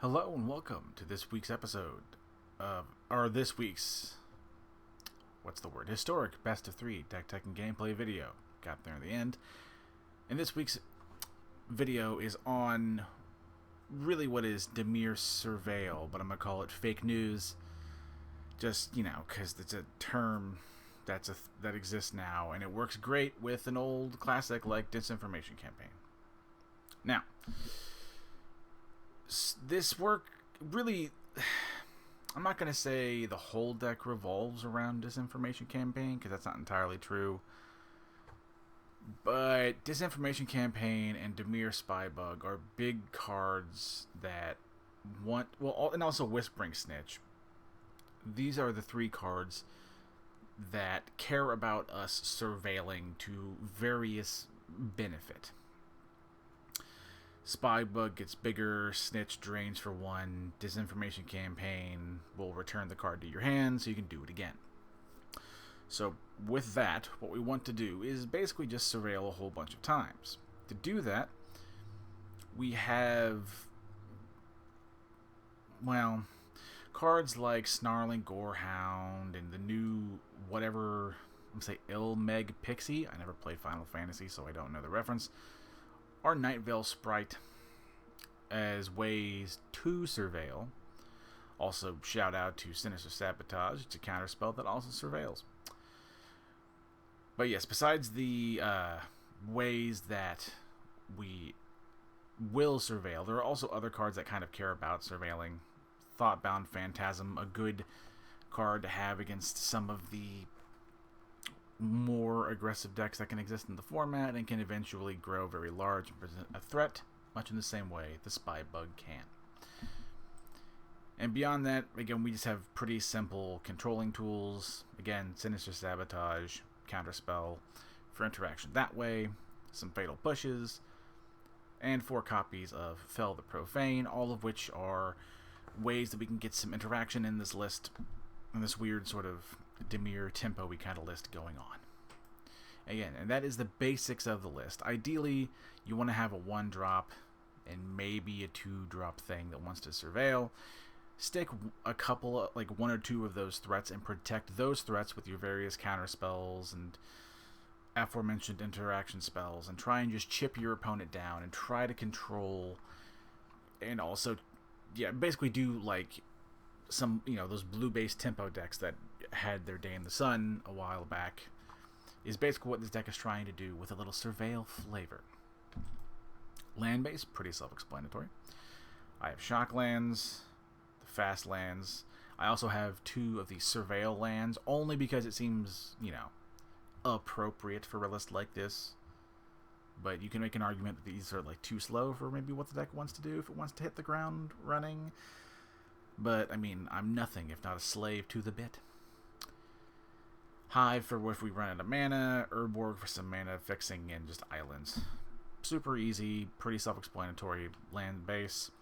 Hello and welcome to this week's episode of, historic best of 3 deck tech and gameplay video. Got there in the end. And this week's video is on really what is Dimir Surveil, but I'm going to call it fake news. Just, because it's a term that exists now, and it works great with an old classic like disinformation campaign. Now, this work really, I'm not going to say the whole deck revolves around disinformation campaign, because that's not entirely true. But disinformation campaign and Dimir Spybug are big cards that and also Whispering Snitch. These are the 3 cards that care about us surveilling to various benefit. Spybug gets bigger, Snitch drains for 1, Disinformation Campaign will return the card to your hand so you can do it again. So with that, what we want to do is basically just surveil a whole bunch of times. To do that, we have, cards like Snarling Gorehound and the new Il Mheg Pixie. I never played Final Fantasy, so I don't know the reference. Our Nightveil Sprite as ways to surveil. Also, shout out to Sinister Sabotage. It's a counterspell that also surveils. But yes, besides the ways that we will surveil, there are also other cards that kind of care about surveilling. Thoughtbound Phantasm, a good card to have against some of the more aggressive decks that can exist in the format and can eventually grow very large and present a threat, much in the same way the Spybug can. And beyond that, again, we just have pretty simple controlling tools. Again, Sinister Sabotage, Counterspell for interaction that way, some Fatal Pushes, and 4 copies of Fell the Profane, all of which are ways that we can get some interaction in this list, in this weird sort of Dimir tempo-y kind of list going on. Again, and that is the basics of the list. Ideally, you want to have a 1-drop and maybe a 2-drop thing that wants to surveil. Stick a couple of, 1 or 2 of those threats and protect those threats with your various counter spells and aforementioned interaction spells, and try and just chip your opponent down and try to control, and also basically do some, those blue-based tempo decks that had their day in the sun a while back, is basically what this deck is trying to do with a little surveil flavor. Land-based, pretty self-explanatory. I have shock lands, the fast lands. I also have 2 of the surveil lands, only because it seems, appropriate for a list like this. But you can make an argument that these are too slow for maybe what the deck wants to do if it wants to hit the ground running. But, I'm nothing if not a slave to the bit. Hive for if we run out of mana, Urborg for some mana fixing, and just islands. Super easy, pretty self-explanatory land base.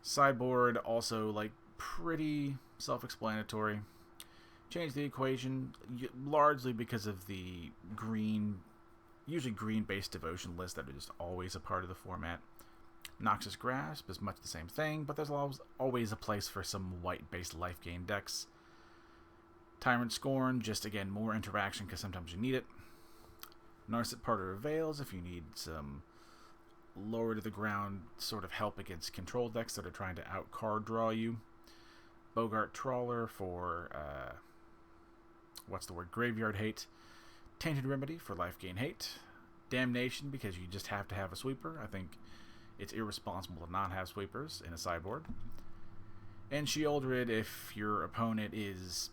Sideboard, also pretty self-explanatory. Change the equation, largely because of the usually green-based devotion lists that are just always a part of the format. Noxious Grasp is much the same thing, but there's always a place for some white-based life gain decks. Tyrant Scorn, just again, more interaction because sometimes you need it. Narset Parter of Veils, if you need some lower to the ground sort of help against control decks that are trying to out-card draw you. Bogart Trawler for, Graveyard Hate. Tainted Remedy for life gain hate. Damnation because you just have to have a sweeper. I think it's irresponsible to not have sweepers in a sideboard. And Sheoldred if your opponent is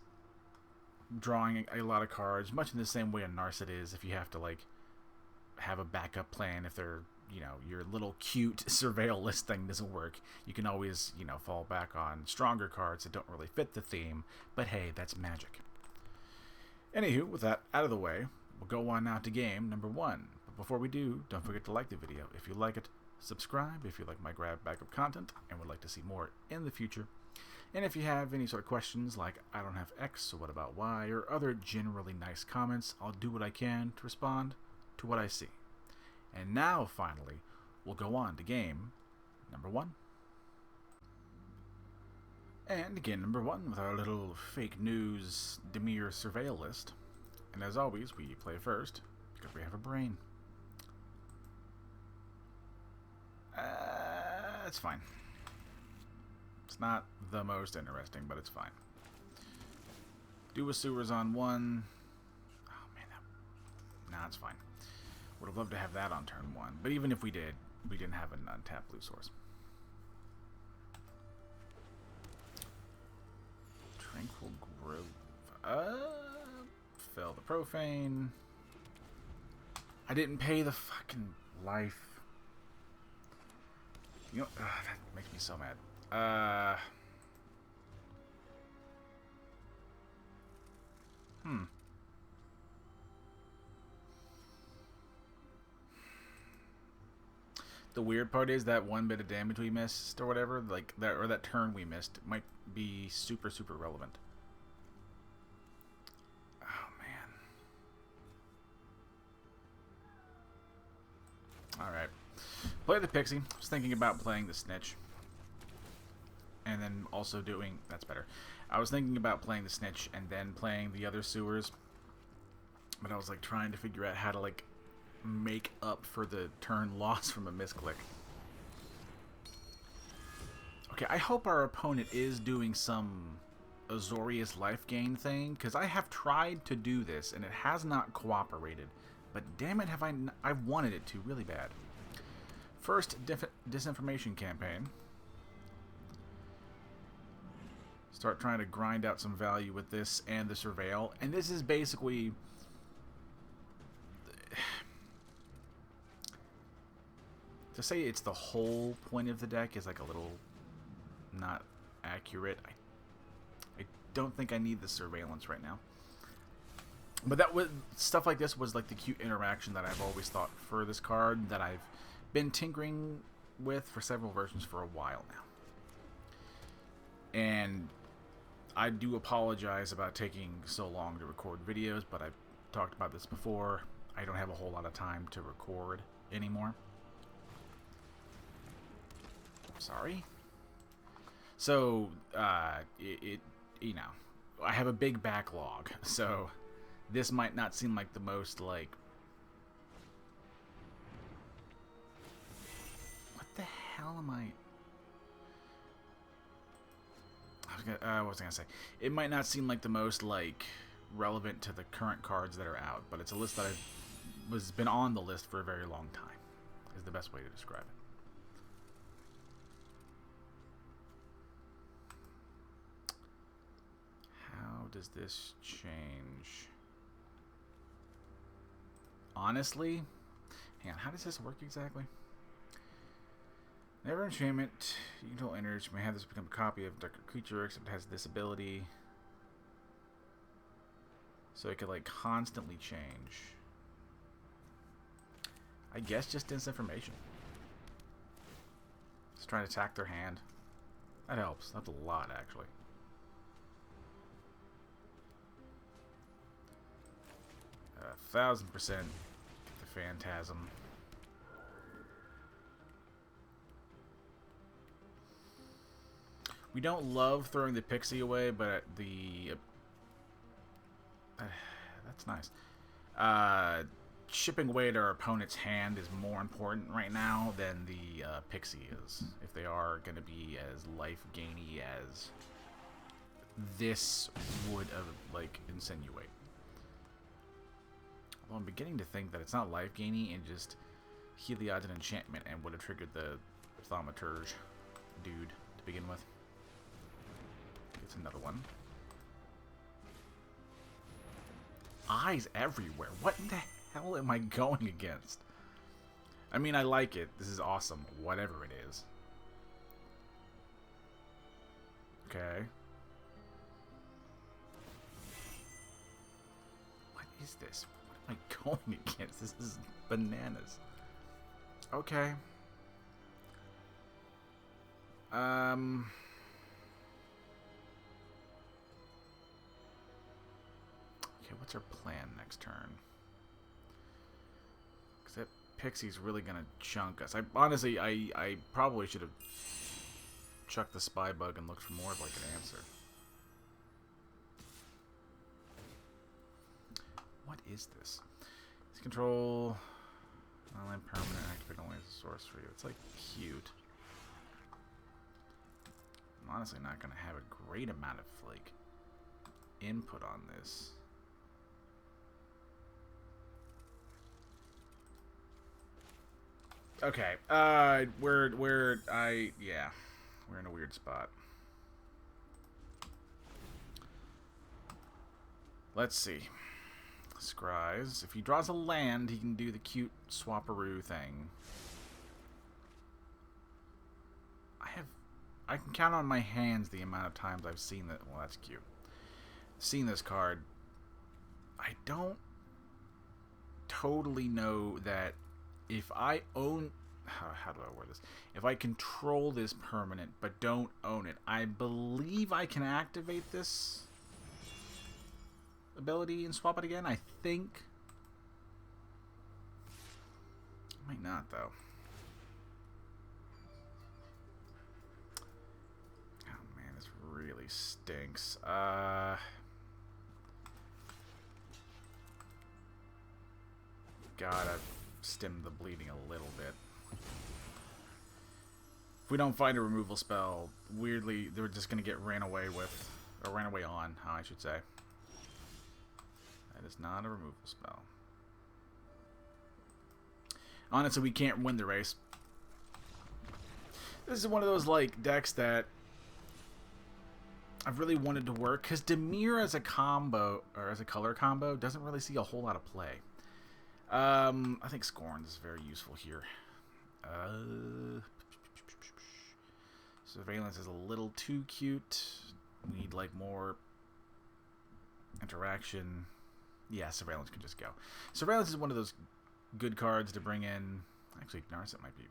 drawing a lot of cards, much in the same way a Narset is, if you have to have a backup plan if they're, your little cute surveil list thing doesn't work. You can always, fall back on stronger cards that don't really fit the theme, but hey, that's magic. Anywho, with that out of the way, we'll go on now to game number 1. But before we do, don't forget to like the video if you like it, subscribe if you like my grab backup content and would like to see more in the future. And if you have any sort of questions like, I don't have X, so what about Y, or other generally nice comments, I'll do what I can to respond to what I see. And now, finally, we'll go on to game number 1. And again, number 1 with our little fake news Dimir Surveil list. And as always, we play first because we have a brain. It's fine. It's not the most interesting, but it's fine. Do a sewers on 1. Oh man, nah, it's fine. Would have loved to have that on turn 1, but even if we did, we didn't have an untapped blue source. Tranquil Grove. Fell the Profane. I didn't pay the fucking life. You know, that makes me so mad. The weird part is that one bit of damage we missed or whatever, like that, or that turn we missed, might be super, super relevant. Oh man. All right. Play the Pixie. I was thinking about playing the Snitch. And then also doing... That's better. I was thinking about playing the Snitch and then playing the other sewers. But I was like trying to figure out how to like make up for the turn loss from a misclick. Okay, I hope our opponent is doing some Azorius life gain thing. Because I have tried to do this and it has not cooperated. But damn it, I've wanted it to really bad. First disinformation campaign. Start trying to grind out some value with this and the Surveil. And this is basically... To say it's the whole point of the deck is like a little not accurate. I don't think I need the Surveillance right now. But that was... Stuff like this was like the cute interaction that I've always thought for this card that I've been tinkering with for several versions for a while now. And I do apologize about taking so long to record videos, but I've talked about this before. I don't have a whole lot of time to record anymore. Sorry. So, you know, I have a big backlog, so this might not seem like the most, like, the hell am I? What was I gonna say? It might not seem like the most like relevant to the current cards that are out, but it's a list that I've been on the list for a very long time. Is the best way to describe it. How does this change? Honestly, hang on. How does this work exactly? Never enchantment, you control energy. May have this become a copy of darker creature, except it has this ability. So it could like constantly change. I guess just disinformation. Just trying to attack their hand. That helps. That's a lot, actually. Uh, 1000% the Phantasm. We don't love throwing the Pixie away, but the... that's nice. Shipping away to our opponent's hand is more important right now than the Pixie is. If they are going to be as life-gainy as this would like insinuate. Well, I'm beginning to think that it's not life-gainy and just Heliod and enchantment and would have triggered the Thaumaturge dude to begin with. It's another one. Eyes everywhere. What the hell am I going against? I mean, I like it. This is awesome. Whatever it is. Okay. What is this? What am I going against? This is bananas. Okay. Okay, what's our plan next turn? Because that Pixie's really gonna chunk us. Honestly, I probably should have chuck the spy bug and look for more of like an answer. What is this? It's control. Online permanent activate only as a source for you. It's like cute. I'm honestly not going to have a great amount of like input on this. Okay. We're in a weird spot. Let's see. Scries. If he draws a land, he can do the cute swapperoo thing. I can count on my hands the amount of times I've seen that. Well, that's cute. Seen this card. I don't totally know that if I own... How do I word this? If I control this permanent but don't own it, I believe I can activate this ability and swap it again. I think. I might not, though. Oh, man, this really stinks. Gotta stem the bleeding a little bit. If we don't find a removal spell, weirdly, they're just going to get ran away with, or ran away on, I should say. That is not a removal spell. Honestly, we can't win the race. This is one of those, like, decks that I've really wanted to work, because Dimir as a combo, or as a color combo, doesn't really see a whole lot of play. I think Scorn is very useful here. Surveillance is a little too cute. We need like more interaction. Yeah, Surveillance can just go. Surveillance is one of those good cards to bring in. Actually, Narset might be.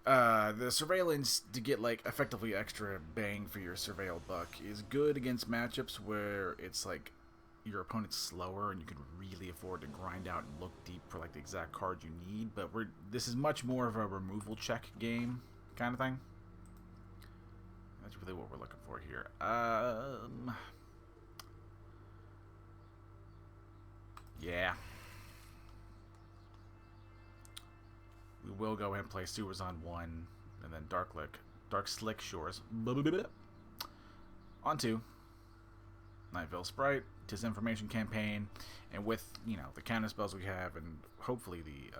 Nah. The Surveillance to get like effectively extra bang for your Surveil buck is good against matchups where it's like your opponent's slower and you can really afford to grind out and look deep for like the exact card you need. But this is much more of a removal check game kind of thing. That's really what we're looking for here. Yeah. We will go ahead and play Sewers on 1, and then Dark Slick Shores on 2. Nightveil Sprite, Disinformation Campaign, and with, you know, the counter spells we have, and hopefully the,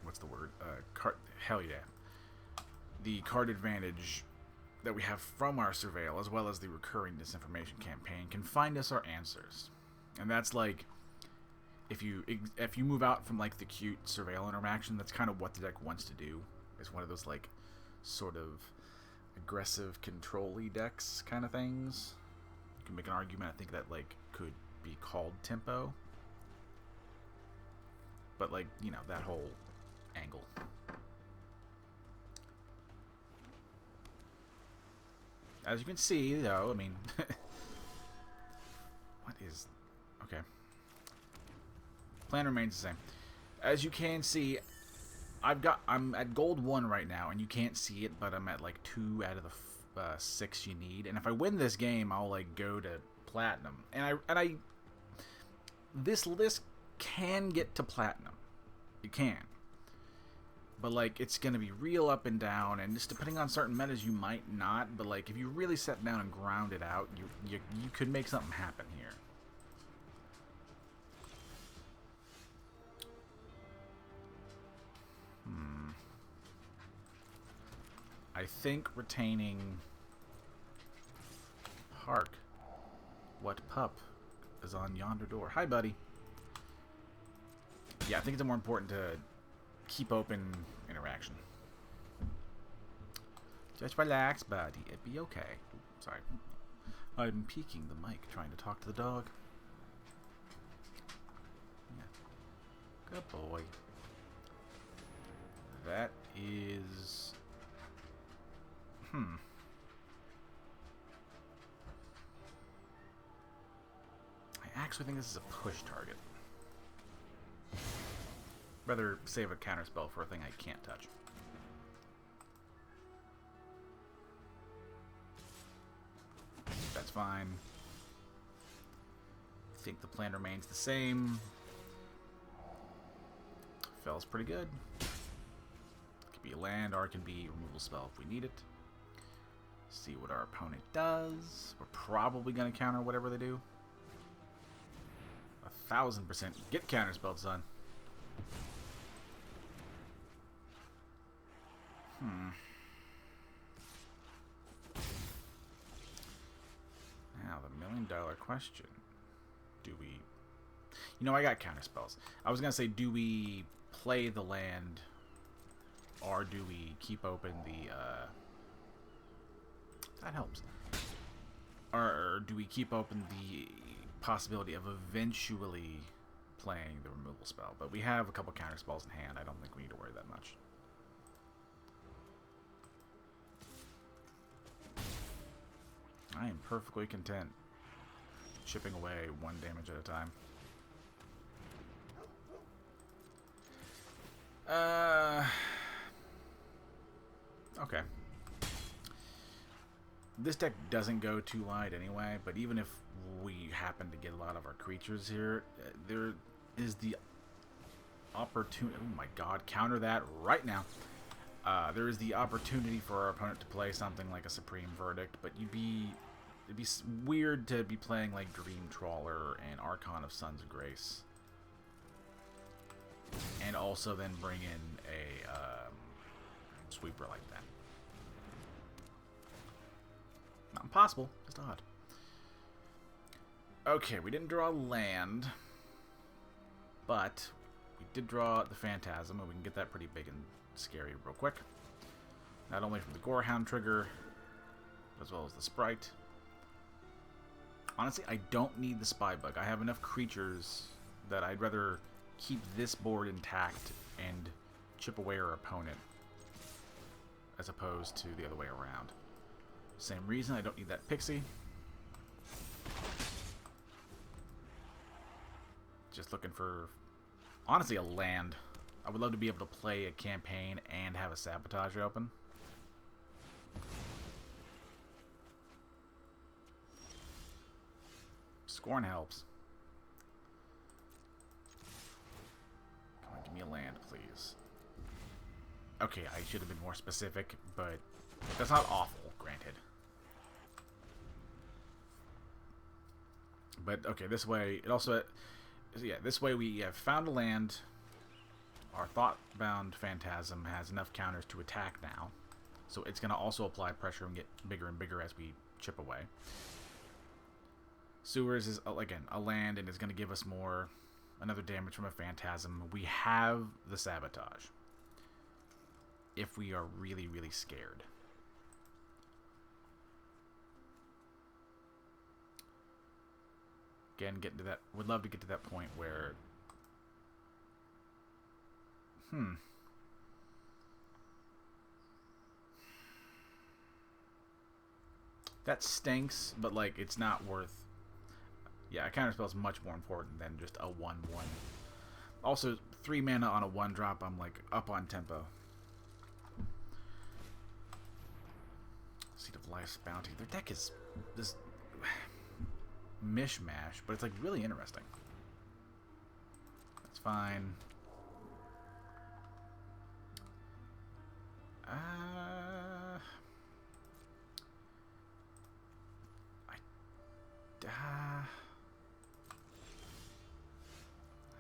what's the word? Hell yeah. The card advantage that we have from our Surveil, as well as the recurring Disinformation Campaign, can find us our answers. And that's like, if you move out from like the cute Surveil interaction, that's kind of what the deck wants to do. It's one of those like sort of aggressive control-y decks kind of things. You can make an argument, I think, that like could be called tempo, but like, you know, that whole angle. As you can see, though, I mean, what is okay? Plan remains the same. As you can see, I'm at gold 1 right now, and you can't see it, but I'm at like 2 out of the 6 you need. And if I win this game, I'll like go to platinum. And I this list can get to platinum. It can. But like, it's gonna be real up and down, and just depending on certain metas, you might not. But like, if you really sit down and ground it out, you could make something happen here. I think retaining. Hark. What pup is on yonder door? Hi, buddy. Yeah, I think it's more important to keep open interaction. Just relax, buddy. It'd be okay. Sorry. I'm peeking the mic, trying to talk to the dog. Yeah. Good boy. That is... I actually think this is a push target. Rather save a counterspell for a thing I can't touch. That's fine. I think the plan remains the same. Fell's pretty good. It could be a land or it can be a removal spell if we need it. See what our opponent does. We're probably going to counter whatever they do. 1000%. Get counterspelled, son. Now, the $1,000,000 question. Do we... You know, I got counterspells. I was going to say, do we play the land or do we keep open the... That helps. Or do we keep open the possibility of eventually playing the removal spell? But we have a couple counterspells in hand. I don't think we need to worry that much. I am perfectly content chipping away 1 damage at a time. Okay. This deck doesn't go too wide anyway, but even if we happen to get a lot of our creatures here, there is the opportunity... Oh my god, counter that right now. There is the opportunity for our opponent to play something like a Supreme Verdict, but it'd be weird to be playing like Dream Trawler and Archon of Sons of Grace. And also then bring in a sweeper like that. Not impossible, just odd. Okay, we didn't draw land, but we did draw the Phantasm, and we can get that pretty big and scary real quick. Not only from the Gorehound trigger, as well as the Sprite. Honestly, I don't need the Spybug. I have enough creatures that I'd rather keep this board intact and chip away our opponent, as opposed to the other way around. Same reason I don't need that Pixie. Just looking for, honestly, a land. I would love to be able to play a campaign and have a Sabotage open. Scorn helps. Come on, give me a land, please. Okay, I should have been more specific, but that's not awful, granted. But, okay, this way, it also... Yeah, this way we have found a land. Our Thoughtbound Phantasm has enough counters to attack now. So it's going to also apply pressure and get bigger and bigger as we chip away. Sewers is, again, a land and is going to give us another damage from a Phantasm. We have the Sabotage. If we are really, really scared. Again, getting to that, would love to get to that point where, that stinks, but like it's not worth. Yeah, a counterspell is much more important than just a 1/1. Also, 3 mana on a 1-drop, I'm like up on tempo. Seat of Life's Bounty. Their deck is this mishmash, but it's like really interesting. That's fine.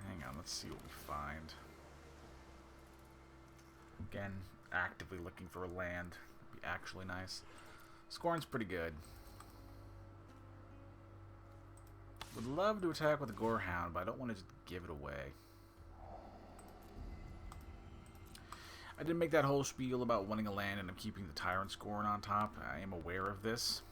Hang on, let's see what we find. Again, actively looking for a land. Would be actually nice. Scorn's pretty good. Would love to attack with a Gorehound, but I don't want to just give it away. I did make that whole spiel about wanting a land and I'm keeping the Tyrant Scorn on top. I am aware of this.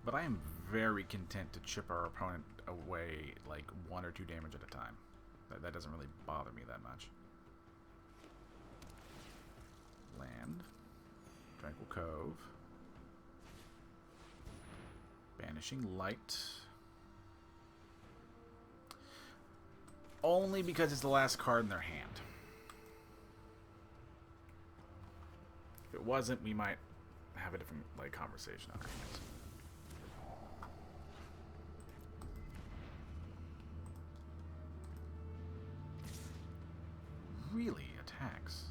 But I am very content to chip our opponent away like 1 or 2 damage at a time. That doesn't really bother me that much. Land. Tranquil Cove. Banishing Light. Only because it's the last card in their hand. If it wasn't, we might have a different like conversation on our hands. Really attacks.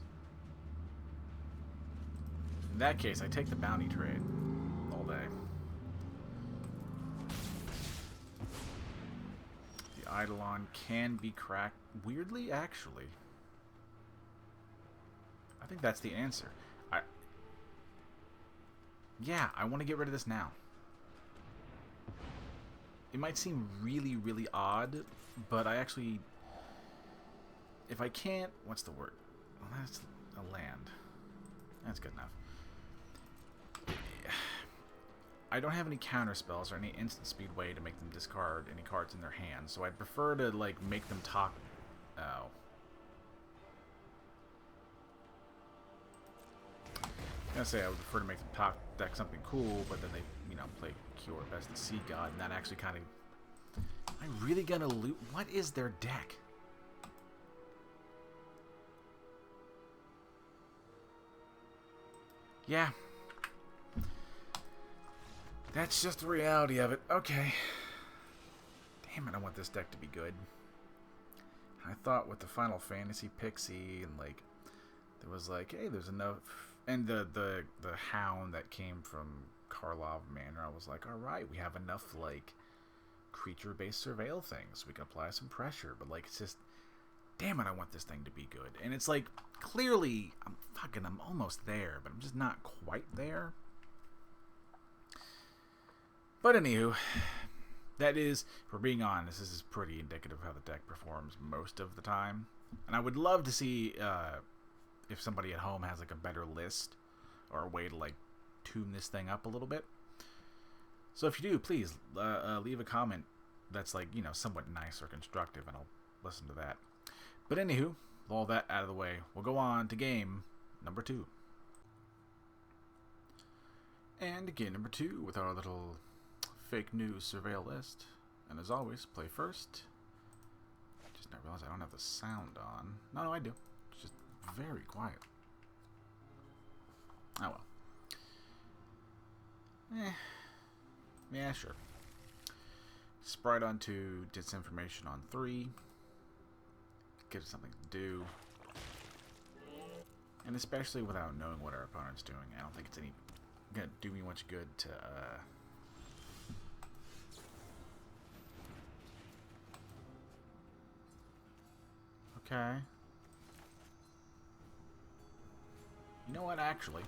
In that case, I take the bounty trade all day. The Eidolon can be cracked. Weirdly, actually. I think that's the answer. Yeah, I want to get rid of this now. It might seem really, really odd, but I actually... If I can't... What's the word? Well, that's a land. That's good enough. I don't have any counter spells or any instant speed way to make them discard any cards in their hands, so I'd prefer to, like, make them talk... Oh. I was gonna say I would prefer to make them top deck something cool, but then they, you know, play Cure Best the Sea God, and that actually kind of... Am I really gonna loot? What is their deck? Yeah. That's just the reality of it. Okay. Damn it, I want this deck to be good. I thought with the Final Fantasy Pixie, and like, there was like, hey, there's enough... And the Hound that came from Karlov Manor, I was like, alright, we have enough, like, creature-based Surveil things. We can apply some pressure, but, like, it's just, damn it, I want this thing to be good. And it's like, clearly, I'm almost there, but I'm just not quite there. But anywho, that is, if we're being honest, this is pretty indicative of how the deck performs most of the time. And I would love to see, if somebody at home has like a better list or a way to like tune this thing up a little bit. So if you do, please leave a comment that's like, you know, somewhat nice or constructive, and I'll listen to that. But anywho, with all that out of the way, we'll go on to game number 2. And game number 2 with our little fake news Surveil list. And as always, play first. Just now realized I don't have the sound on. No, I do. It's just very quiet. Oh well. Yeah, sure. Sprite on 2, disinformation on 3. Gives us something to do. And especially without knowing what our opponent's doing, I don't think it's gonna do me much good to Okay. You know what, actually?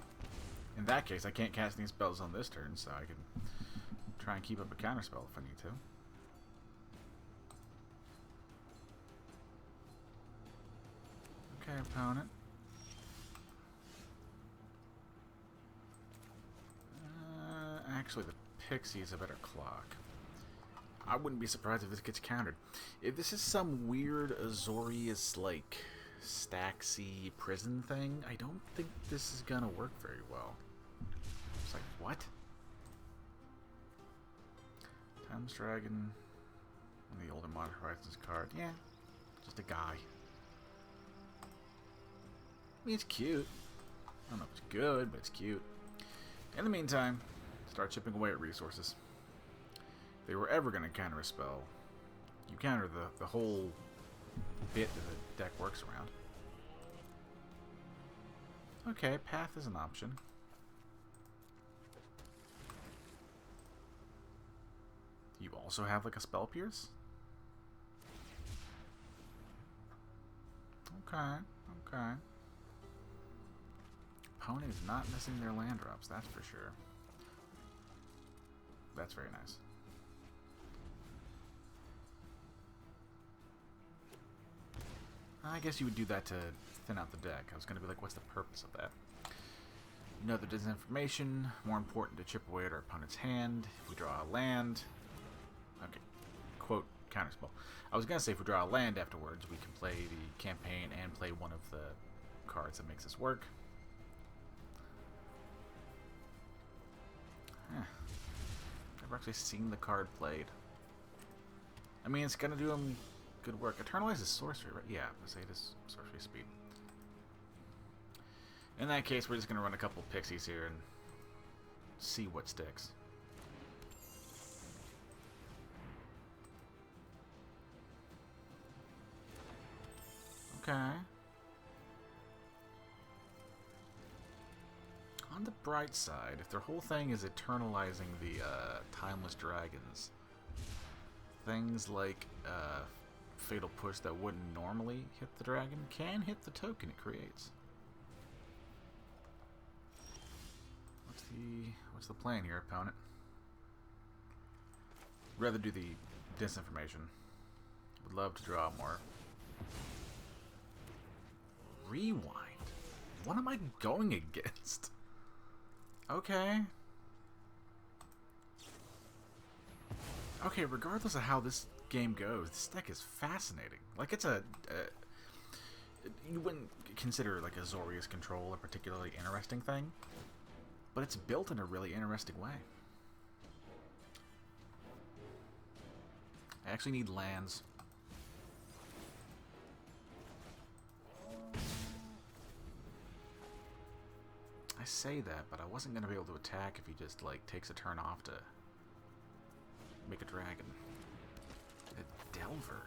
In that case, I can't cast any spells on this turn, so I can try and keep up a counterspell if I need to. Okay, opponent. Actually, the Pixie is a better clock. I wouldn't be surprised if this gets countered. If this is some weird Azorius, like, Staxy prison thing, I don't think this is gonna work very well. It's like, what? Timeless Dragon. The older Modern Horizons card. Yeah, just a guy. I mean, it's cute. I don't know if it's good, but it's cute. In the meantime, start chipping away at resources. If they were ever going to counter a spell, you counter the whole bit that the deck works around. Okay, Path is an option. You also have like a Spell Pierce? Okay, okay. Opponent is not missing their land drops, that's for sure. That's very nice. I guess you would do that to thin out the deck. I was going to be like, what's the purpose of that? You know that there's information. More important to chip away at our opponent's hand. If we draw a land... Okay. Quote, counterspell. I was going to say if we draw a land afterwards, we can play the campaign and play one of the cards that makes this work. Never actually seen the card played. I mean, it's going to do him Good work. Eternalize is sorcery, right? Yeah, let's say it is sorcery speed. In that case, we're just going to run a couple pixies here and see what sticks. Okay. On the bright side, if their whole thing is eternalizing the timeless dragons, things like Fatal Push that wouldn't normally hit the dragon can hit the token it creates. What's the plan here, opponent? Rather do the disinformation. Would love to draw more. Rewind. What am I going against? Okay. Okay, regardless of how this game goes, this deck is fascinating. Like, it's you wouldn't consider, like, Azorius Control a particularly interesting thing, but it's built in a really interesting way. I actually need lands. I say that, but I wasn't going to be able to attack if he just, like, takes a turn off to make a dragon. A Delver.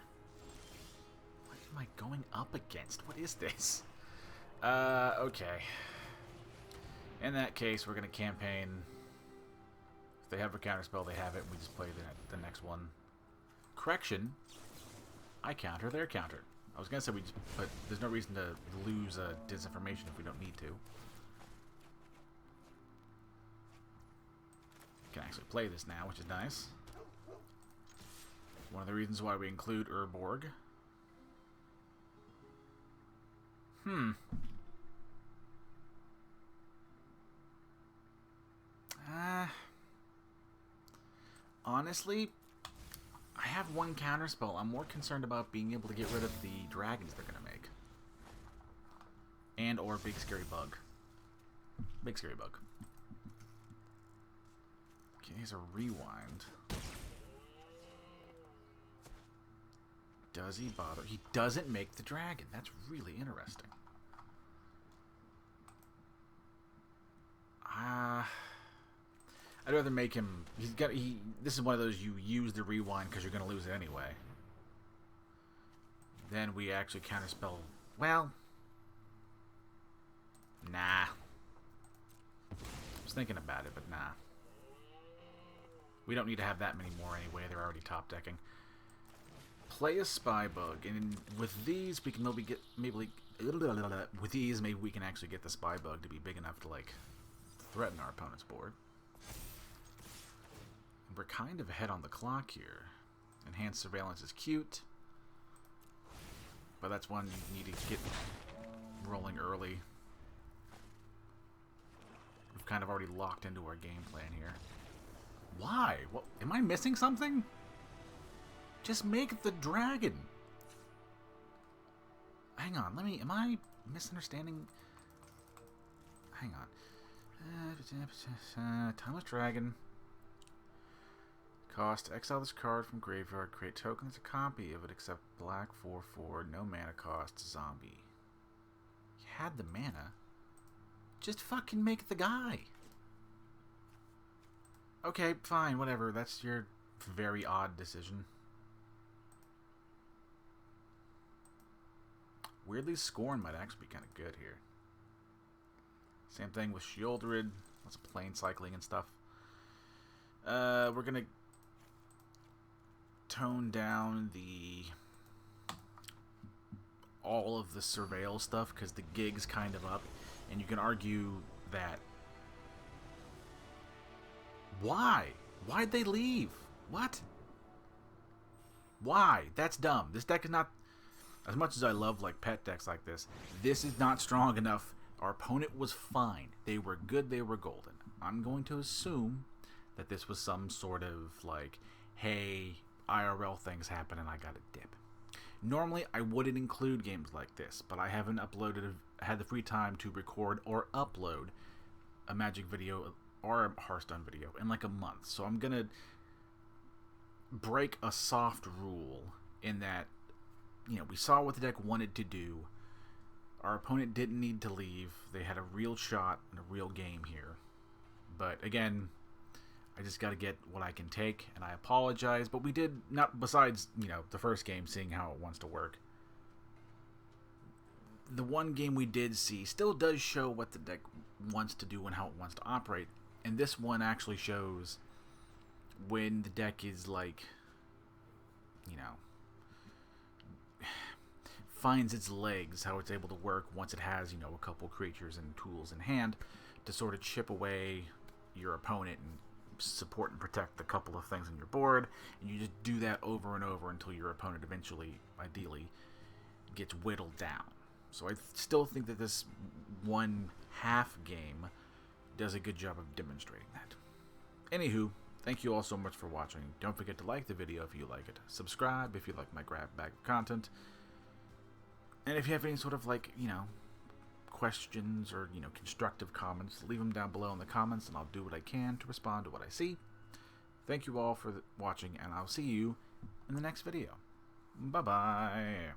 What am I going up against? What is this? Okay. In that case, we're going to campaign. If they have a counterspell, they have it. We just play the next one. Correction. I counter their counter. I was going to say we just, but there's no reason to lose disinformation if we don't need to. Can actually play this now, which is nice. One of the reasons why we include Urborg. Honestly, I have one counterspell. I'm more concerned about being able to get rid of the dragons they're going to make. And or Big Scary Bug. Big Scary Bug. Okay, here's a rewind. Does he bother? He doesn't make the dragon. That's really interesting. I'd rather make him. This is one of those you use the rewind because you're going to lose it anyway. Then we actually counterspell. Well, nah. I was thinking about it, but nah. We don't need to have that many more anyway. They're already top decking. Play a Spy Bug, and with these we can maybe we can actually get the Spy Bug to be big enough to like threaten our opponent's board. We're kind of ahead on the clock here. Enhanced Surveillance is cute, but that's one you need to get rolling early. We've kind of already locked into our game plan here. Why? What? Am I missing something? Just make the dragon. Hang on, am I misunderstanding? Hang on. Timeless Dragon. Cost, exile this card from graveyard, create token as a copy of it except black 4/4, no mana cost, zombie. You had the mana. Just fucking make the guy. Okay, fine, whatever. That's your very odd decision. Weirdly, Scorn might actually be kind of good here. Same thing with Shieldred. Lots of plane cycling and stuff. We're going to tone down all of the Surveil stuff because the gig's kind of up. And you can argue that... Why? Why'd they leave? What? Why? That's dumb. This deck is not... As much as I love like pet decks like this is not strong enough. Our opponent was fine. They were good. They were golden. I'm going to assume that this was some sort of like, hey, IRL things happen and I got a dip. Normally, I wouldn't include games like this, but I haven't had the free time to record or upload a Magic video or a Hearthstone video in like a month. So I'm going to break a soft rule in that we saw what the deck wanted to do. Our opponent didn't need to leave. They had a real shot and a real game here. But again, I just got to get what I can take, and I apologize. But we did, not besides, the first game, seeing how it wants to work. The one game we did see still does show what the deck wants to do and how it wants to operate. And this one actually shows when the deck is like, finds its legs, how it's able to work once it has, a couple creatures and tools in hand to sort of chip away your opponent and support and protect a couple of things on your board. And you just do that over and over until your opponent eventually, ideally, gets whittled down. So I still think that this one half game does a good job of demonstrating that. Anywho, thank you all so much for watching. Don't forget to like the video if you like it. Subscribe if you like my grab bag of content. And if you have any sort of questions or, constructive comments, leave them down below in the comments and I'll do what I can to respond to what I see. Thank you all for watching, and I'll see you in the next video. Bye-bye.